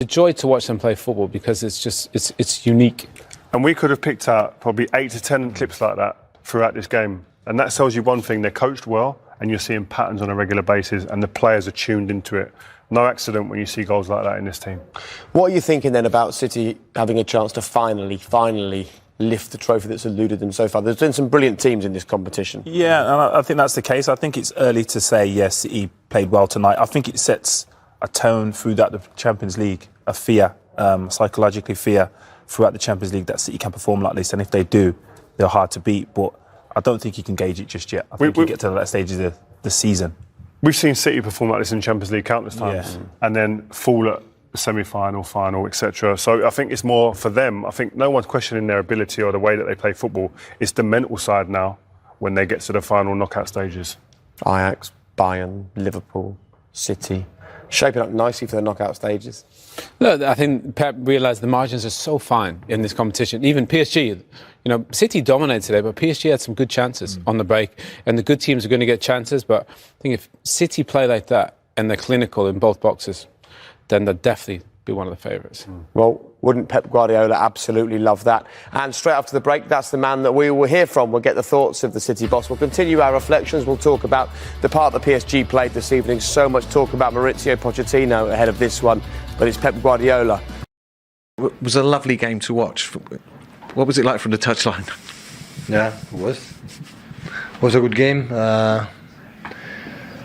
a joy to watch them play football because it's unique. And we could have picked out probably 8 to 10 clips like that throughout this game. And that tells you one thing, they're coached well and you're seeing patterns on a regular basis and the players are tuned into it. No accident when you see goals like that in this team. What are you thinking then about City having a chance to finally lift the trophy that's eluded them so far? There's been some brilliant teams in this competition. Yeah, and I think that's the case. I think it's early to say, yes, City played well tonight. I think it sets a tone throughout the Champions League, a fear, psychologically fear throughout the Champions League that City can perform like this. And if they do, they're hard to beat. But I don't think you can gauge it just yet. I think you get to that stage of the season. We've seen City perform like this in Champions League countless times and then fall at the semi-final, final, etc. So I think it's more for them. I think no one's questioning their ability or the way that they play football. It's the mental side now when they get to the final knockout stages. Ajax, Bayern, Liverpool, City, shaping up nicely for the knockout stages. Look, I think Pep realised the margins are so fine in this competition. Even PSG, City dominated today, but PSG had some good chances on the break, and the good teams are going to get chances. But I think if City play like that and they're clinical in both boxes, then they'll definitely be one of the favourites. Well, wouldn't Pep Guardiola absolutely love that? And straight after the break, that's the man that we will hear from. We'll get the thoughts of the City boss. We'll continue our reflections. We'll talk about the part that PSG played this evening. So much talk about Maurizio Pochettino ahead of this one, but it's Pep Guardiola. It was a lovely game to watch. What was it like from the touchline? Yeah, it was. It was a good game. It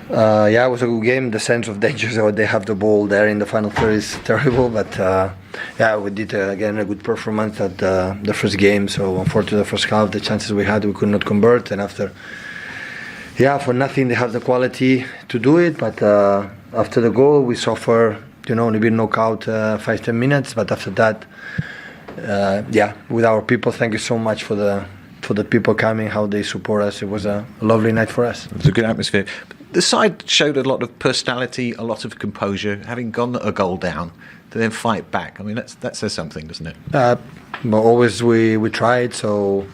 was a good game. The sense of danger, so they have the ball there in the final third is terrible. But we did again a good performance at the first game. So unfortunately, the first half, the chances we had, we could not convert. And after, for nothing, they have the quality to do it. But after the goal, we suffer. Only been knocked out 5-10 minutes. But after that, with our people, thank you so much for the people coming, how they support us. It was a lovely night for us. It was a good atmosphere. The side showed a lot of personality, a lot of composure, having gone a goal down to then fight back. I mean, that says something, doesn't it? But always we tried. So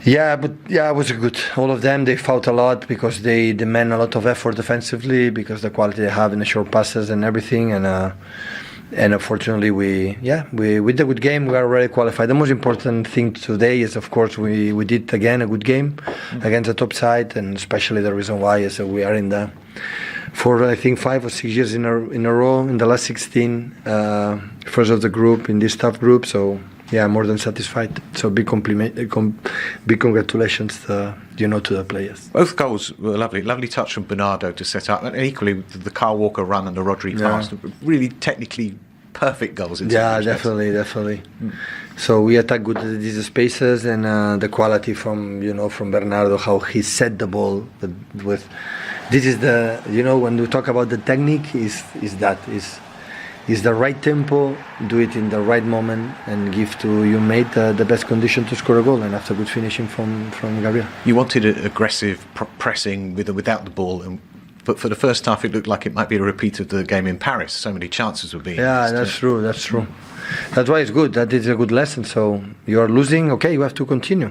it was good. All of them, they fought a lot because they demand a lot of effort defensively because the quality they have in the short passes and everything. And unfortunately, we did a good game. We are already qualified. The most important thing today is, of course, we did again a good game against the top side, and especially the reason why is that we are for I think 5 or 6 years in a row in the last 16, first of the group in this tough group. So more than satisfied. So big congratulations to the players. Both goals were lovely touch from Bernardo to set up, and equally the Kyle Walker run and the Rodri pass, really technically perfect goals. Definitely. So we attack good these spaces, and the quality from Bernardo, how he set the ball with. This is when we talk about the technique, is the right tempo, do it in the right moment, and give to your mate the best condition to score a goal. And after good finishing from Gabriel. You wanted aggressive pressing without the ball, but for the first half it looked like it might be a repeat of the game in Paris. So many chances were being missed. That's true. That's why it's good. That is a good lesson. So you are losing, okay, you have to continue.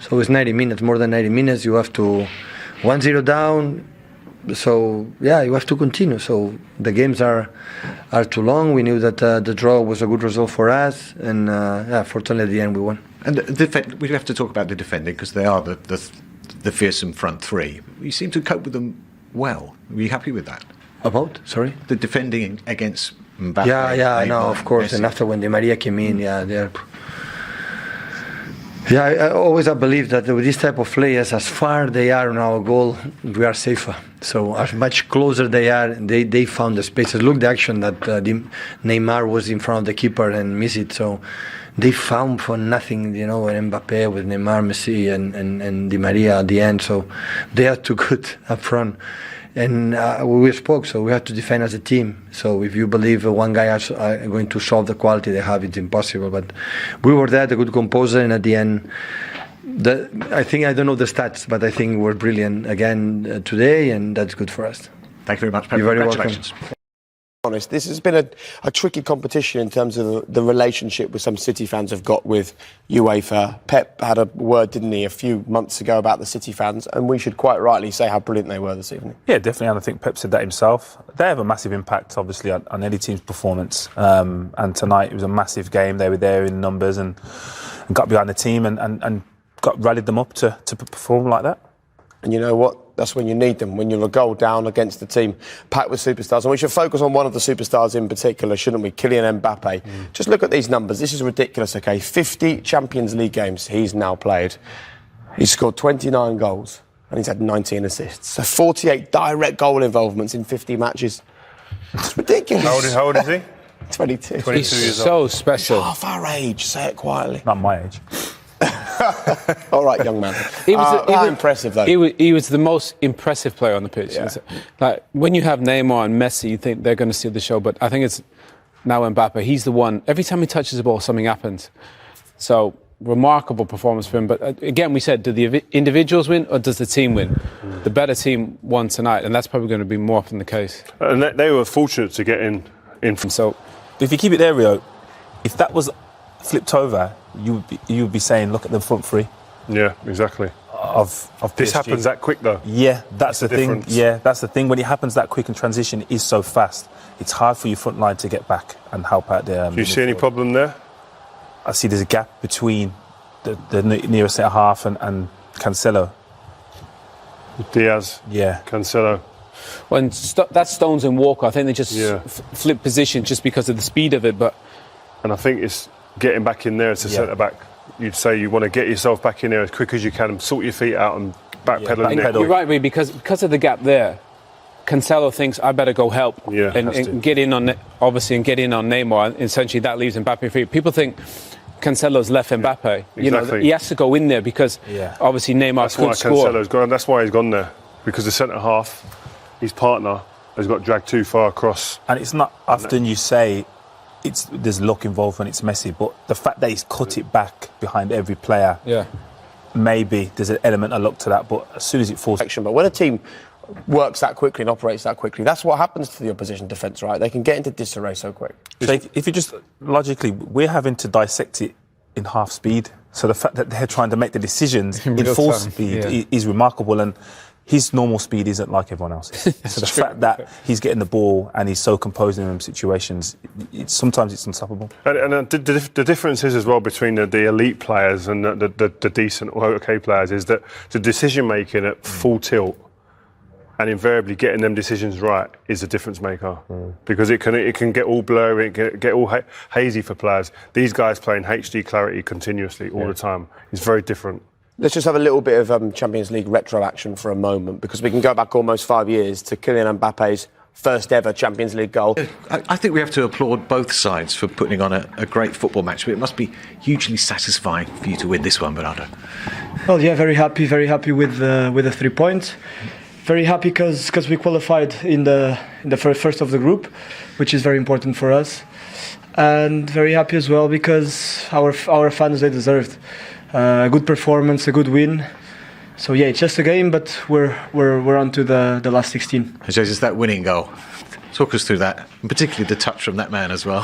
So it's 90 minutes, more than 90 minutes. You have to 1-0 down. So you have to continue. So the games are too long. We knew that the draw was a good result for us, and fortunately at the end we won. And we have to talk about the defending because they are the fearsome front three. You seem to cope with them well. Were you happy with that? About? Sorry? The defending against Mbappe. No, of course. Messi. And after when Di Maria came in, they're. I always believe that with this type of players, as far they are on our goal, we are safer. So as much closer they are, they found the spaces. Look, the action that Neymar was in front of the keeper and missed it. So they found for nothing, with Mbappe, with Neymar, Messi, and Di Maria at the end. So they are too good up front. And we spoke, so we have to defend as a team. So if you believe one guy is going to solve the quality they have, it's impossible. But we were there, the good composer, and at the end, I think, I don't know the stats, but I think we're brilliant again today, and that's good for us. Thank you very much, Pep. You're very Congratulations. welcome. Honest, this has been a tricky competition in terms of the relationship with some City fans have got with UEFA. Pep had a word, didn't he, a few months ago about the City fans, and we should quite rightly say how brilliant they were this evening. Yeah, definitely, and I think Pep said that himself. They have a massive impact, obviously, on any team's performance. And tonight it was a massive game. They were there in numbers and got behind the team and rallied them up to perform like that. And you know what? That's when you need them, when you're a goal down against the team packed with superstars. And we should focus on one of the superstars in particular, shouldn't we? Kylian Mbappe. Just look at these numbers. This is ridiculous, OK? 50 Champions League games he's now played. He's scored 29 goals and he's had 19 assists. So 48 direct goal involvements in 50 matches. It's ridiculous. How old is he? 22. 22 He's years so old. special. Half our age, say it quietly. Not my age. All right, young man. How impressive, though. He was the most impressive player on the pitch. Yeah. Like, when you have Neymar and Messi, you think they're going to steal the show, but I think it's now Mbappe. He's the one. Every time he touches the ball, something happens. So, remarkable performance for him. But again, we said, do the individuals win or does the team win? The better team won tonight, and that's probably going to be more often the case. And they were fortunate to get in from. So, If you keep it there, Rio, if that was flipped over, you would be saying, look at the front three. Yeah, exactly. Of This PSG. happens that quick, though. Yeah, that's the thing. difference. Yeah, that's the thing. When it happens that quick and transition is so fast, it's hard for your front line to get back and help out there. Do you see any problem there? I see there's a gap between the nearest centre half and Cancelo. Diaz, Yeah. Cancelo. when that's Stones and Walker, I think they just Yeah. flip position just because of the speed of it. But And I think it's getting back in there as a centre-back. You'd say you want to get yourself back in there as quick as you can and sort your feet out and backpedal in there. you're right, Ray, because of the gap there, Cancelo thinks I better go help Yeah, has to. and get in on Neymar, and essentially that leaves Mbappe free. People think Cancelo's left Mbappe. You know, exactly. he has to go in there because obviously Neymar That's why could score. Cancelo's gone. That's why he's gone there, because the centre-half, his partner, has got dragged too far across. And it's not often you say there's luck involved when it's Messi, but the fact that he's cut it back behind every player, maybe there's an element of luck to that. But as soon as it falls, But when a team works that quickly and operates that quickly, that's what happens to the opposition defence, right? They can get into disarray so quick. so if you just logically, we're having to dissect it in half speed. So the fact that they're trying to make the decisions in real full time, speed is remarkable. And his normal speed isn't like everyone else's. So the fact that he's getting the ball and he's so composed in them situations, sometimes it's unstoppable. And the difference is as well between the elite players and the decent or okay players is that the decision making at full tilt and invariably getting them decisions right is a difference maker, because it can get all blurry, it can get all hazy for players. These guys playing HD clarity continuously all the time is very different. Let's just have a little bit of Champions League retro action for a moment, because we can go back almost 5 years to Kylian Mbappe's first ever Champions League goal. I think we have to applaud both sides for putting on a great football match, but it must be hugely satisfying for you to win this one, Bernardo. Well, yeah, very happy with the 3 points. Very happy because we qualified in the first of the group, which is very important for us, and very happy as well because our fans, they deserved a good performance, a good win. So yeah, it's just a game, but we're on to the last 16. Jesus, that winning goal. Talk us through that, and particularly the touch from that man as well.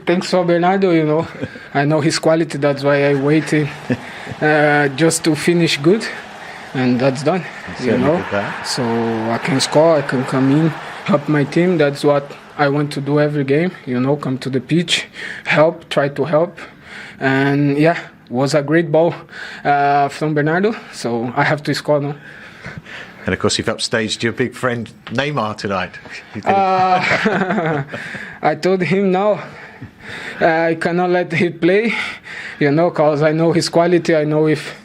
Thanks for Bernardo, you know. I know his quality, that's why I waited just to finish good, and that's done, you know. So I can score, I can come in, help my team. That's what I want to do every game, you know, come to the pitch, try to help. And yeah, was a great ball from Bernardo, so I have to score now. And of course, you've upstaged your big friend Neymar tonight. I told him now I cannot let him play, you know, because I know his quality. I know if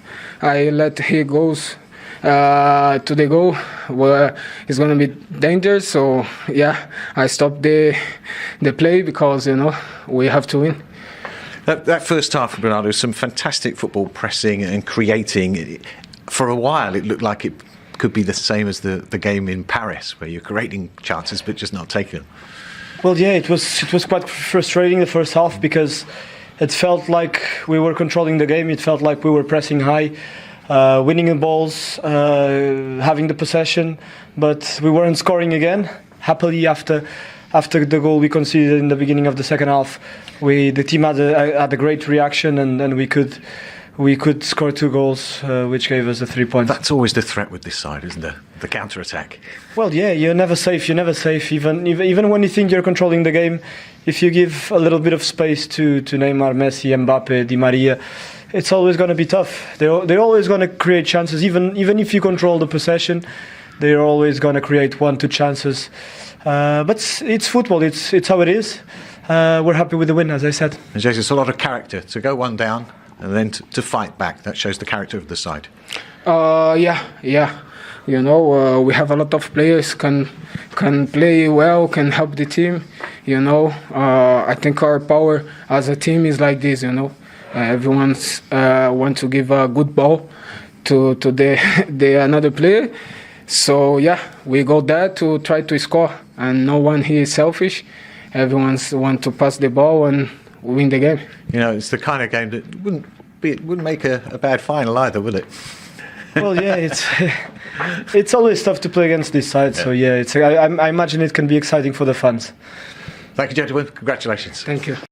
I let him goes to the goal, well, it's going to be dangerous. So yeah, I stopped the play because, you know, we have to win. That first half of Bernardo, some fantastic football pressing and creating. For a while, it looked like it could be the same as the game in Paris, where you're creating chances but just not taking them. Well, yeah, it was quite frustrating the first half because it felt like we were controlling the game. It felt like we were pressing high, winning the balls, having the possession, but we weren't scoring again. Happily, after after the goal we conceded in the beginning of the second half, the team had a great reaction, and we could score 2 goals, which gave us the 3 points. That's always the threat with this side, isn't it? The counter-attack. Well, yeah, you're never safe. Even when you think you're controlling the game, if you give a little bit of space to Neymar, Messi, Mbappe, Di Maria, it's always going to be tough. They're always going to create chances. Even if you control the possession, they're always going to create 1-2 chances. But it's football. It's how it is. We're happy with the win, as I said. And Jesus, it's a lot of character to go 1 down and then to fight back. That shows the character of the side. Yeah. You know, we have a lot of players can play well, can help the team. You know, I think our power as a team is like this. You know, everyone's want to give a good ball to the another player. So yeah, we go there to try to score, and no one here is selfish. Everyone's want to pass the ball and win the game. You know, it's the kind of game that wouldn't make a bad final either, would it? Well, yeah, it's always tough to play against this side. So yeah, I imagine it can be exciting for the fans. Thank you, gentlemen. Congratulations. Thank you.